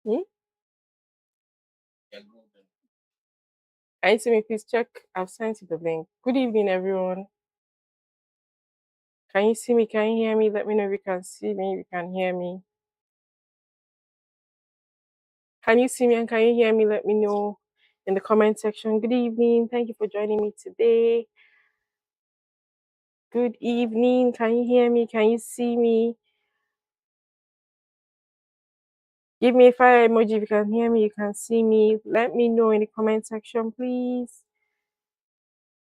Hmm? Can you see me? Please check. I've sent you the link. Good evening, everyone. Can you see me? Can you hear me? Let me know if you can see me, if you can hear me. Can you see me and can you hear me? Let me know in the comment section. Good evening. Thank you for joining me today. Good evening. Can you hear me? Can you see me? Give me a fire emoji if you can hear me, you can see me. Let me know in the comment section, please.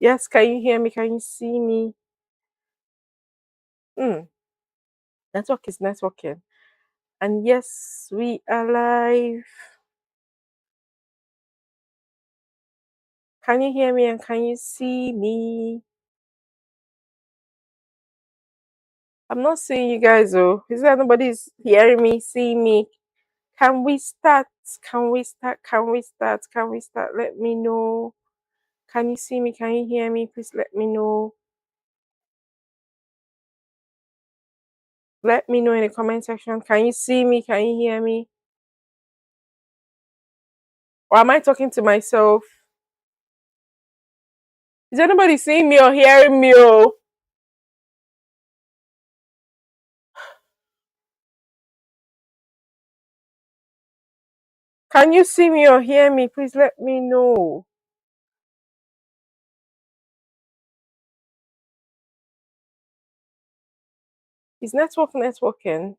Yes, can you hear me? Can you see me? Network is networking. And yes, we are live. Can you hear me and can you see me? I'm not seeing you guys, though. Is there nobody's hearing me, seeing me? Can we start? Can we start? Can we start? Can we start? Let me know. Can you see me? Can you hear me? Please let me know. Let me know in the comment section. Can you see me? Can you hear me? Or am I talking to myself? Is anybody seeing me or hearing me? Oh, can you see me or hear me? Please let me know. Is network networking?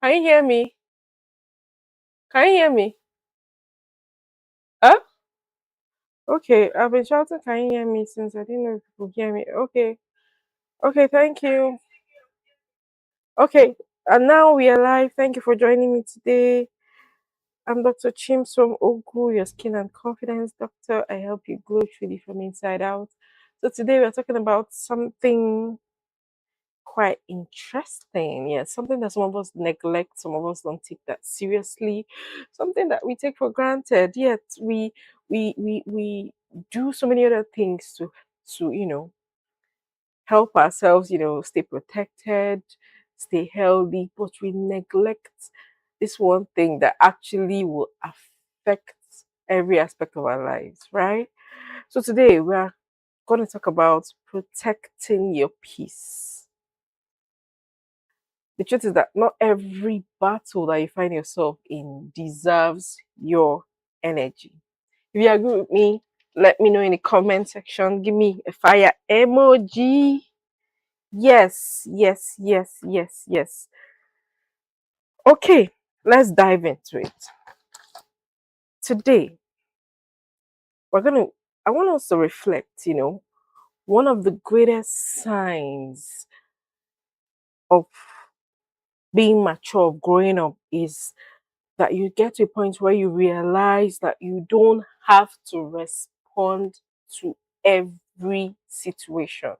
Can you hear me? Can you hear me? Huh? Okay, I've been shouting, can you hear me since I didn't know if people hear me. Okay. Okay, thank you. Okay, and now we are live. Thank you for joining me today. I'm Dr. Chimsom Ogu, your skin and confidence doctor. I help you glow truly from inside out. So today we're talking about something quite interesting. Yeah, something that some of us neglect, some of us don't take that seriously, something that we take for granted. Yet we do so many other things to help ourselves, stay protected, stay healthy, but we neglect this one thing that actually will affect every aspect of our lives, right? So today we are going to talk about protecting your peace. The truth is that not every battle that you find yourself in deserves your energy. If you agree with me, let me know in the comment section. Give me a fire emoji. Yes, yes, yes, yes, yes. Okay, let's dive into it. Today, I want us to reflect, one of the greatest signs of being mature, of growing up, is that you get to a point where you realize that you don't have to respond to every situation.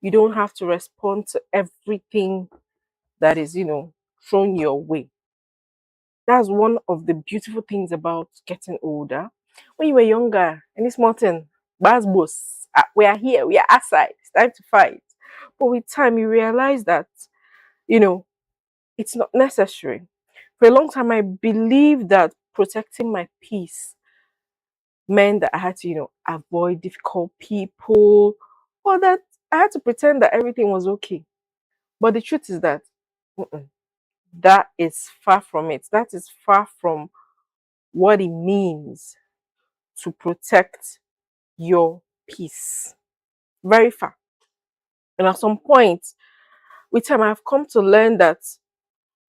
You don't have to respond to everything that is, thrown your way. That's one of the beautiful things about getting older. When you were younger, any small thing, bas boss, we are here, we are outside, it's time to fight. But with time, you realize that, you know, it's not necessary. For a long time, I believed that protecting my peace meant that I had to, avoid difficult people, or that I had to pretend that everything was okay. But the truth is that mm-mm, that is far from it. That is far from what it means to protect your peace. Very far. And at some point, with time, I've come to learn that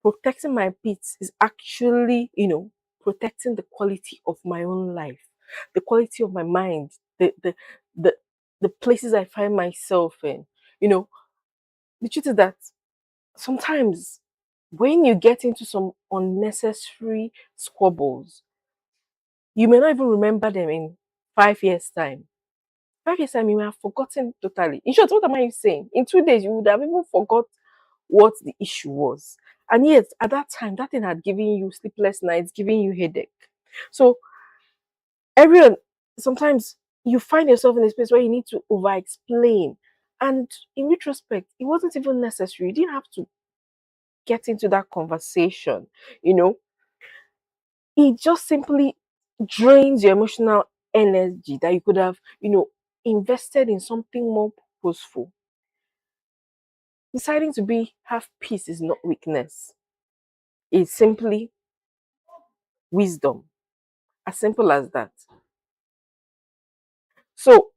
protecting my peace is actually, protecting the quality of my own life, the quality of my mind, the the places I find myself in. You know, the truth is that sometimes when you get into some unnecessary squabbles, you may not even remember them in 5 years' time. 5 years time, you may have forgotten totally. In short, what am I saying? In 2 days, you would have even forgot what the issue was. And yet, at that time, that thing had given you sleepless nights, giving you headache. So everyone, sometimes you find yourself in a space where you need to over explain. And in retrospect, it wasn't even necessary. You didn't have to get into that conversation, you know. It just simply drains your emotional energy that you could have, invested in something more purposeful. Deciding to be have peace is not weakness. It's simply wisdom. As simple as that. So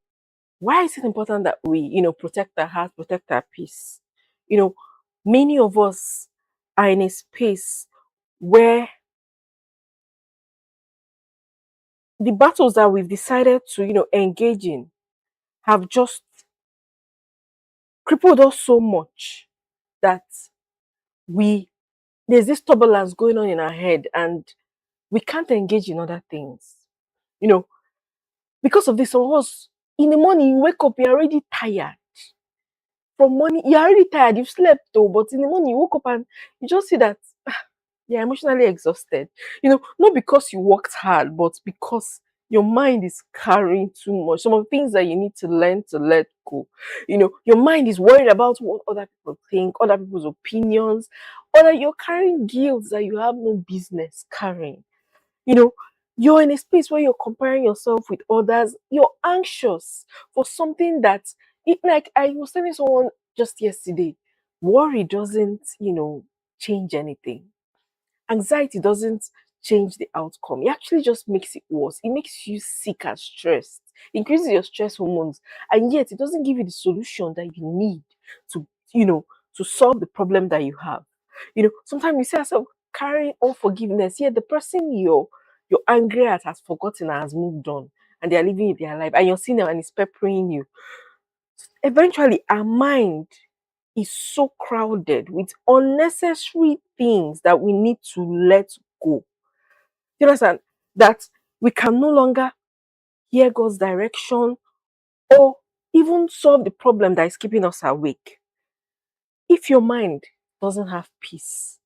why is it important that we, protect our heart, protect our peace? You know, many of us are in a space where the battles that we've decided to, engage in have just crippled us so much that we there's this turbulence going on in our head and we can't engage in other things. You know, because of this, some of us in the morning you wake up, you're already tired. From morning, you're already tired, you've slept though, but in the morning you woke up and you just see that you're emotionally exhausted. Not because you worked hard, but because your mind is carrying too much. Some of the things that you need to learn to let go. Your mind is worried about what other people think, other people's opinions, or that you're carrying guilt that you have no business carrying. You know, you're in a space where you're comparing yourself with others. You're anxious for something that, like I was telling someone just yesterday, worry doesn't, change anything. Anxiety doesn't change the outcome. It actually just makes it worse. It makes you sick and stressed, increases your stress hormones, and yet it doesn't give you the solution that you need to, you know, to solve the problem that you have. Sometimes you see yourself carrying unforgiveness, yet the person you're angry at has forgotten and has moved on, and they are living their life, and you're seeing them and it's peppering you. Eventually, our mind is so crowded with unnecessary things that we need to let go. You understand? That we can no longer hear God's direction or even solve the problem that is keeping us awake. If your mind doesn't have peace,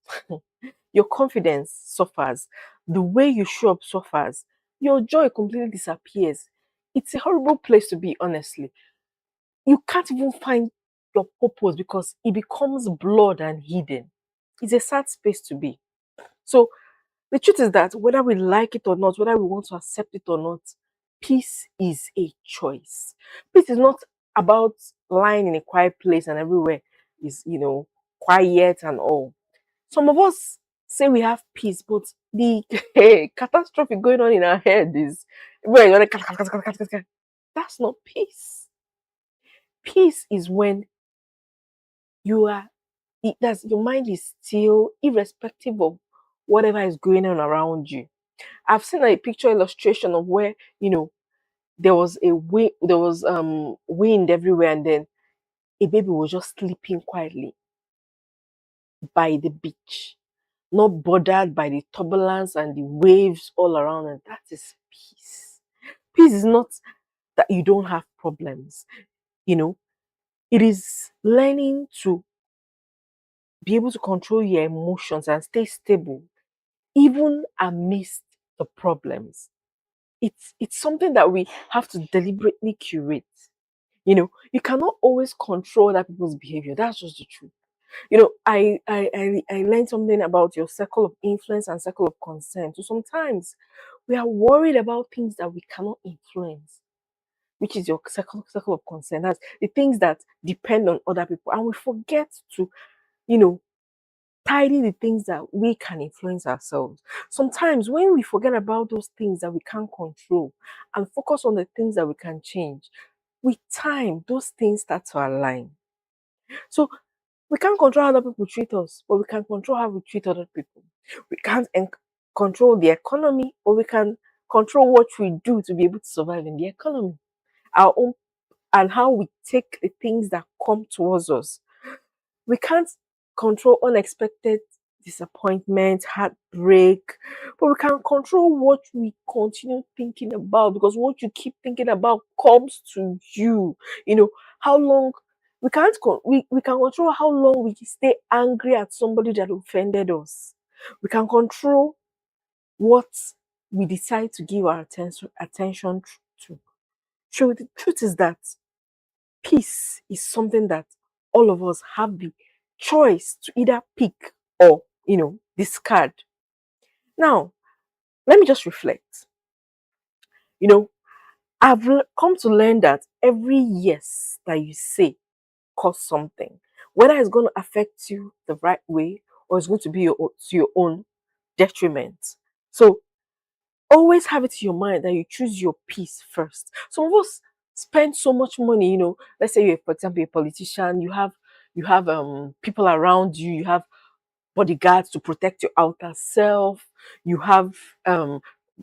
your confidence suffers, the way you show up suffers, your joy completely disappears. It's a horrible place to be, honestly. You can't even find your purpose because it becomes blurred and hidden. It's a sad space to be. So the truth is that whether we like it or not, whether we want to accept it or not, peace is a choice. Peace is not about lying in a quiet place and everywhere is, quiet and all. Some of us say we have peace, but the catastrophe going on in our head is well, you're like, that's not peace. Peace is when you are that's your mind is still irrespective of whatever is going on around you. I've seen a picture illustration of where there was wind everywhere, and then a baby was just sleeping quietly by the beach, not bothered by the turbulence and the waves all around, and that is peace. Peace is not that you don't have problems, you know, it is learning to be able to control your emotions and stay stable even amidst the problems. It's something that we have to deliberately curate. You cannot always control other people's behavior. That's just the truth. I learned something about your circle of influence and circle of concern. So sometimes we are worried about things that we cannot influence, which is your circle of concern. That's the things that depend on other people, and we forget to, you know, tidy the things that we can influence ourselves. Sometimes when we forget about those things that we can't control and focus on the things that we can change, with time, those things start to align. So we can't control how other people treat us, but we can control how we treat other people. We can't control the economy, but we can control what we do to be able to survive in the economy. Our own and how we take the things that come towards us. We can't control unexpected disappointment, heartbreak, but we can control what we continue thinking about, because what you keep thinking about comes to you. How long we can't we can control how long we stay angry at somebody that offended us. We can control what we decide to give our attention to. So the truth is that peace is something that all of us have the choice to either pick or, discard. Now, let me just reflect. You know, come to learn that every yes that you say costs something, whether it's going to affect you the right way or it's going to be to your own detriment. So always have it in your mind that you choose your peace first. Some of us spend so much money, let's say you're, for example, a politician, you have people around you, you have bodyguards to protect your outer self. You have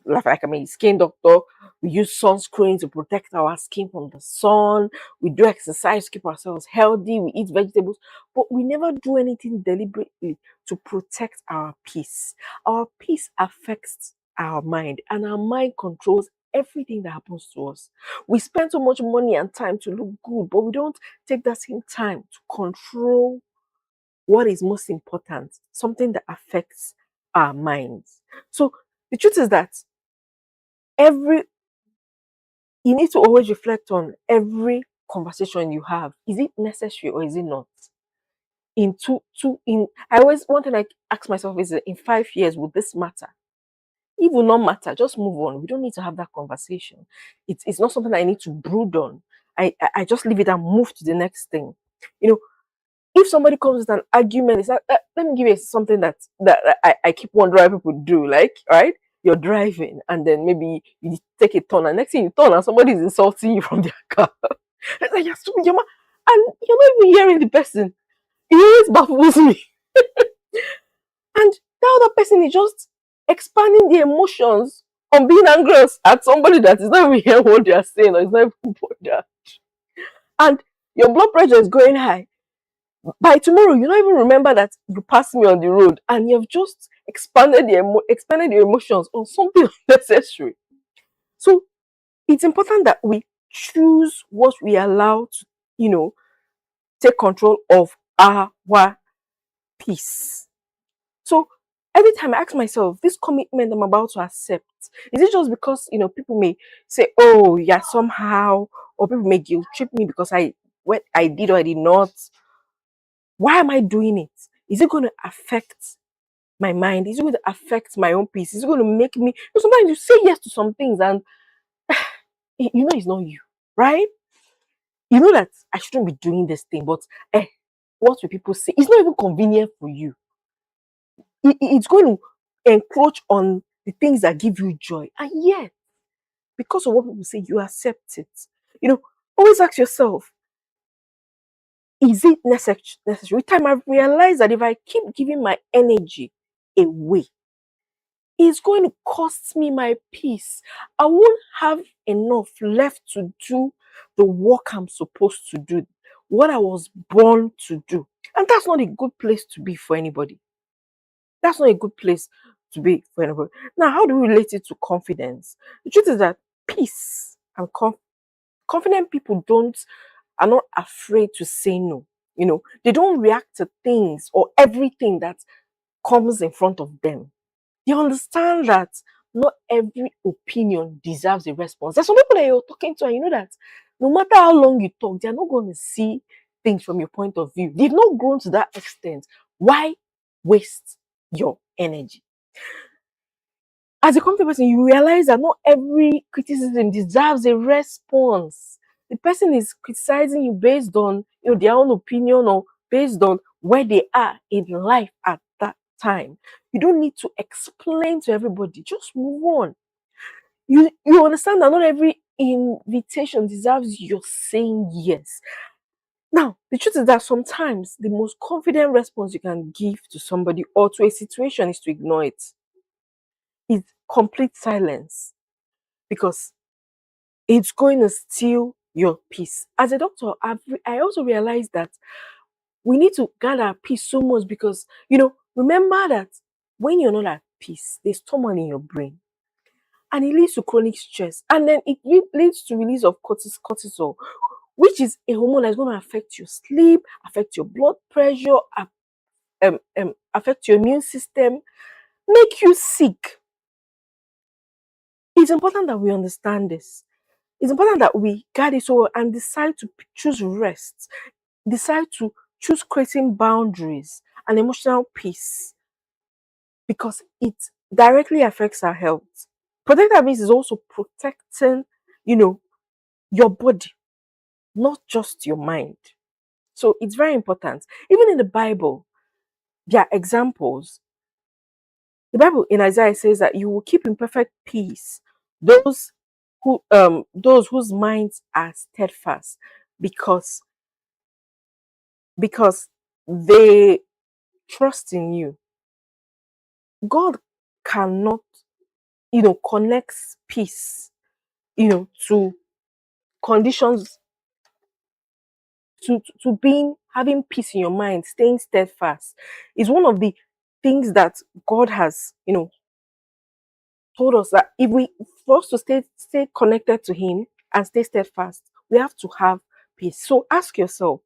like I mean skin doctor. We use sunscreen to protect our skin from the sun. We do exercise to keep ourselves healthy. We eat vegetables, but we never do anything deliberately to protect our peace. Our peace affects our mind, and our mind controls everything that happens to us. We spend so much money and time to look good, but we don't take that same time to control what is most important, something that affects our minds. So the truth is that every you need to always reflect on every conversation you have. Is it necessary or is it not? In I always one thing I ask myself is in 5 years would this matter? It will not matter. Just move on. We don't need to have that conversation. It's not something I need to brood on. I just leave it and move to the next thing. You know, if somebody comes with an argument, it's like, let me give you something that I keep wondering why people do. Like, right? You're driving and then maybe you take a turn and next thing you turn and somebody is insulting you from their car. It's like, you're stupid, and you're not even hearing the person. It always baffles me. And that other person is just expanding the emotions on being angry at somebody that is not even hearing what they are saying or is not even bothered. And your blood pressure is going high. By tomorrow, you don't even remember that you passed me on the road and you've just expanded your emotions on something unnecessary. So it's important that we choose what we allow to, take control of our peace. So every time I ask myself, this commitment I'm about to accept, is it just because people may say, oh yeah, somehow, or people may guilt trip me because what I did or I did not. Why am I doing it? Is it going to affect my mind? Is it going to affect my own peace? Is it going to make me? Sometimes you say yes to some things and it's not you, right? You know that I shouldn't be doing this thing, but what will people say? It's not even convenient for you. It's going to encroach on the things that give you joy, and yet, because of what people say, you accept it. Always ask yourself, is it necessary? With time, I've realized that if I keep giving my energy away, it's going to cost me my peace. I won't have enough left to do the work I'm supposed to do, what I was born to do. And that's not a good place to be for anybody. That's not a good place to be for anybody. Now, how do we relate it to confidence? The truth is that peace and confident people are not afraid to say no. They don't react to things or everything that comes in front of them. They understand that not every opinion deserves a response. There's some people that you're talking to, and you know that no matter how long you talk, they're not going to see things from your point of view. They've not grown to that extent. Why waste your energy? As a confident person, you realize that not every criticism deserves a response. The person is criticizing you based on their own opinion or based on where they are in life at that time. You don't need to explain to everybody. Just move on. You understand that not every invitation deserves your saying yes. Now, the truth is that sometimes the most confident response you can give to somebody or to a situation is to ignore it. It's complete silence because it's going to steal your peace. As a doctor, I also realized that we need to guard our peace so much because, remember that when you're not at peace, there's turmoil in your brain and it leads to chronic stress. And then it leads to release of cortisol, which is a hormone that's going to affect your sleep, affect your blood pressure, affect your immune system, make you sick. It's important that we understand this. It's important that we guard it so well and decide to choose rest, decide to choose creating boundaries and emotional peace because it directly affects our health. Protect our peace is also protecting, you know, your body, not just your mind. So it's very important. Even in the Bible, there are examples. The Bible in Isaiah says that you will keep in perfect peace those whose minds are steadfast because because they trust in you. God cannot, connect peace, to conditions, to being having peace in your mind, staying steadfast is one of the things that God has, told us that if we for us to stay connected to Him and stay steadfast, we have to have peace. So ask yourself,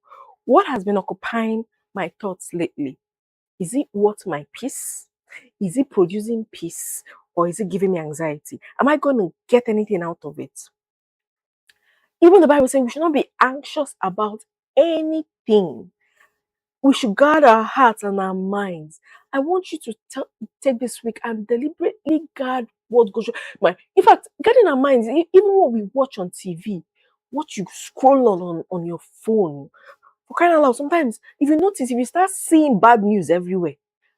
what has been occupying my thoughts lately? Is it worth my peace? Is it producing peace? Or is it giving me anxiety? Am I going to get anything out of it? Even the Bible says we should not be anxious about anything. We should guard our hearts and our minds. I want you to take this week and deliberately guard what goes on. In fact, guarding our minds, even what we watch on TV, what you scroll on your phone, for crying out loud, sometimes if you notice, if you start seeing bad news everywhere,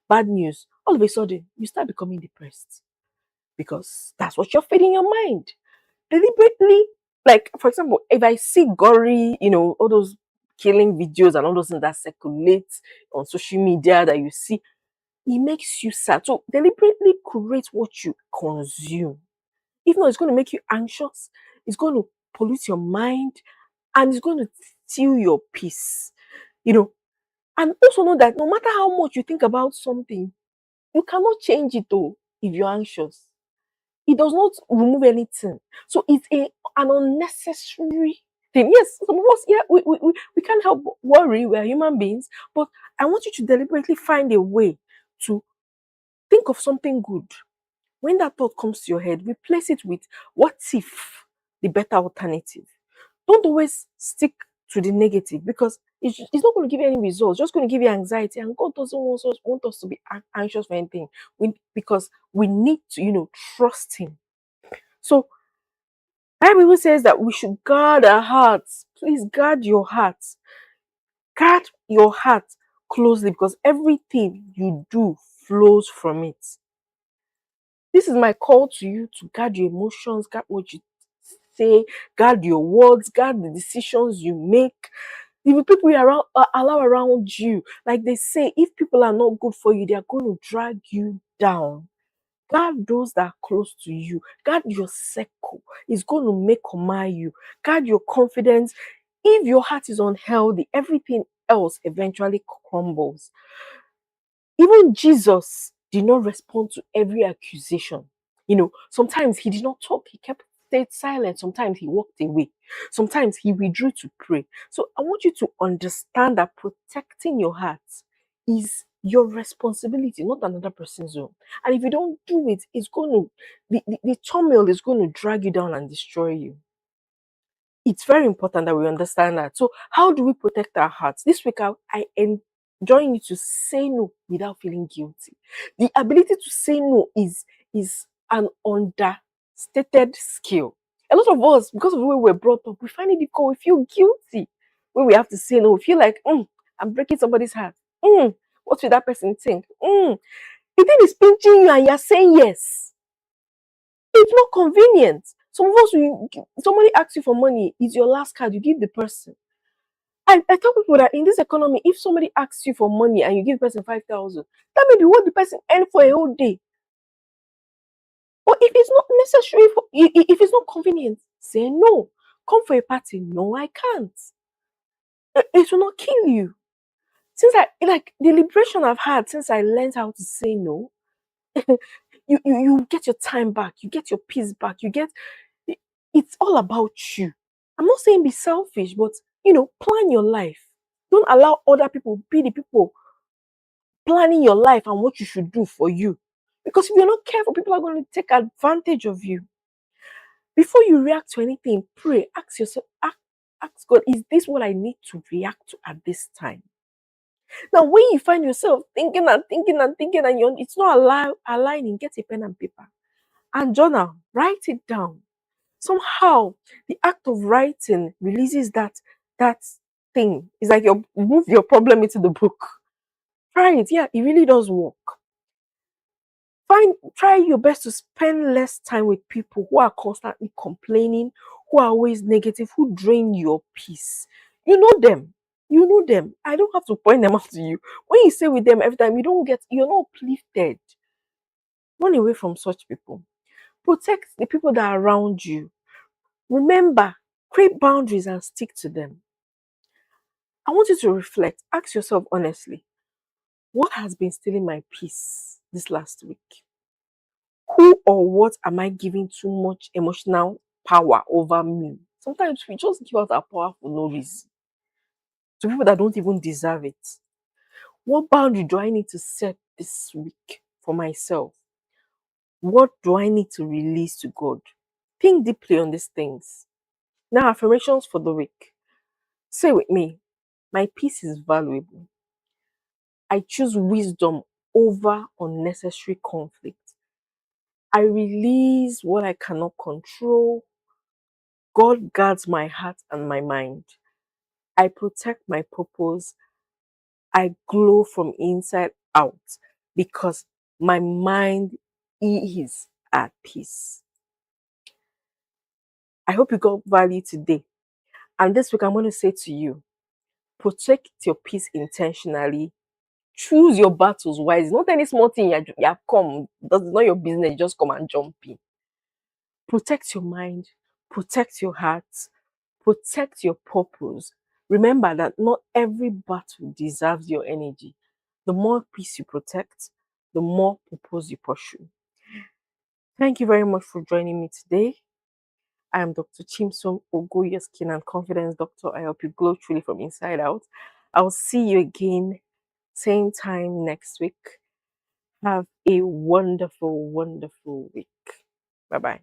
bad news, all of a sudden you start becoming depressed because that's what you're feeding your mind. Deliberately, like for example, if I see gory, all those killing videos and all those things that circulate on social media that you see, it makes you sad. So deliberately create what you consume. If not, it's going to make you anxious, it's going to pollute your mind, and it's going to steal your peace. You know, and also know that no matter how much you think about something, you cannot change it though if you're anxious. It does not remove anything. So it's an unnecessary thing. Yes, some of us, yeah, we can't help but worry. We're human beings. But I want you to deliberately find a way to think of something good. When that thought comes to your head, replace it with what if the better alternative. Don't always stick to the negative because it's not going to give you any results. It's just going to give you anxiety. And God doesn't want us to be anxious for anything. Because we need to, trust Him. So Bible says that we should guard our hearts. Please guard your heart. Guard your heart closely because everything you do flows from it. This is my call to you to guard your emotions, guard what you say, guard your words, guard the decisions you make. If people allow around you, like they say, if people are not good for you, they are going to drag you down. Guard those that are close to you. Guard your circle. It's going to make or mar you. Guard your confidence. If your heart is unhealthy, everything else eventually crumbles. Even Jesus did not respond to every accusation. Sometimes he did not talk, he stayed silent. Sometimes he walked away. Sometimes he withdrew to pray. So I want you to understand that protecting your heart is your responsibility, not another person's own. And if you don't do it, it's going to, the turmoil is going to drag you down and destroy you. It's very important that we understand that. So, how do we protect our hearts? This week, I enjoying you to say no without feeling guilty. The ability to say no is an understated skill. A lot of us, because of the way we're brought up, we find it difficult. We feel guilty when we have to say no. We feel like, I'm breaking somebody's heart. What will that person think? The thing is pinching you, and you're saying yes. It's not convenient. Some of us, somebody asks you for money, it's your last card, you give the person. I tell people that in this economy, if somebody asks you for money and you give the person 5,000, that may be what the person earned for a whole day. But if it's not necessary, if it's not convenient, say no. Come for a party, no, I can't. It will not kill you. Since like the liberation I've had since I learned how to say no, you get your time back, you get your peace back, it's all about you. I'm not saying be selfish, but plan your life. Don't allow other people be the people planning your life and what you should do for you. Because if you're not careful, people are going to take advantage of you. Before you react to anything, pray. Ask yourself, ask God, is this what I need to react to at this time? Now, when you find yourself thinking and thinking and thinking, and it's not aligning, get a pen and paper and journal, write it down. Somehow, the act of writing releases that thing. It's like you move your problem into the book. Try it. Yeah, it really does work. Try your best to spend less time with people who are constantly complaining, who are always negative, who drain your peace. You know them. You know them. I don't have to point them out to you. When you stay with them every time, you're not uplifted. Run away from such people. Protect the people that are around you. Remember, create boundaries and stick to them. I want you to reflect. Ask yourself honestly, what has been stealing my peace this last week? Who or what am I giving too much emotional power over me? Sometimes we just give out our power for no reason to people that don't even deserve it. What boundary do I need to set this week for myself? What do I need to release to God? Think deeply on these things. Now, affirmations for the week. Say with me, my peace is valuable. I choose wisdom over unnecessary conflict. I release what I cannot control. God guards my heart and my mind. I protect my purpose. I glow from inside out because my mind is at peace. I hope you got value today. And this week, I'm going to say to you, protect your peace intentionally. Choose your battles wisely. Not any small thing you have come. That's not your business. Just come and jump in. Protect your mind. Protect your heart. Protect your purpose. Remember that not every battle deserves your energy. The more peace you protect, the more purpose you pursue. Thank you very much for joining me today. I am Dr. Chimsom Ogo, your skin and confidence doctor. I help you glow truly from inside out. I'll see you again, same time next week. Have a wonderful, wonderful week. Bye bye.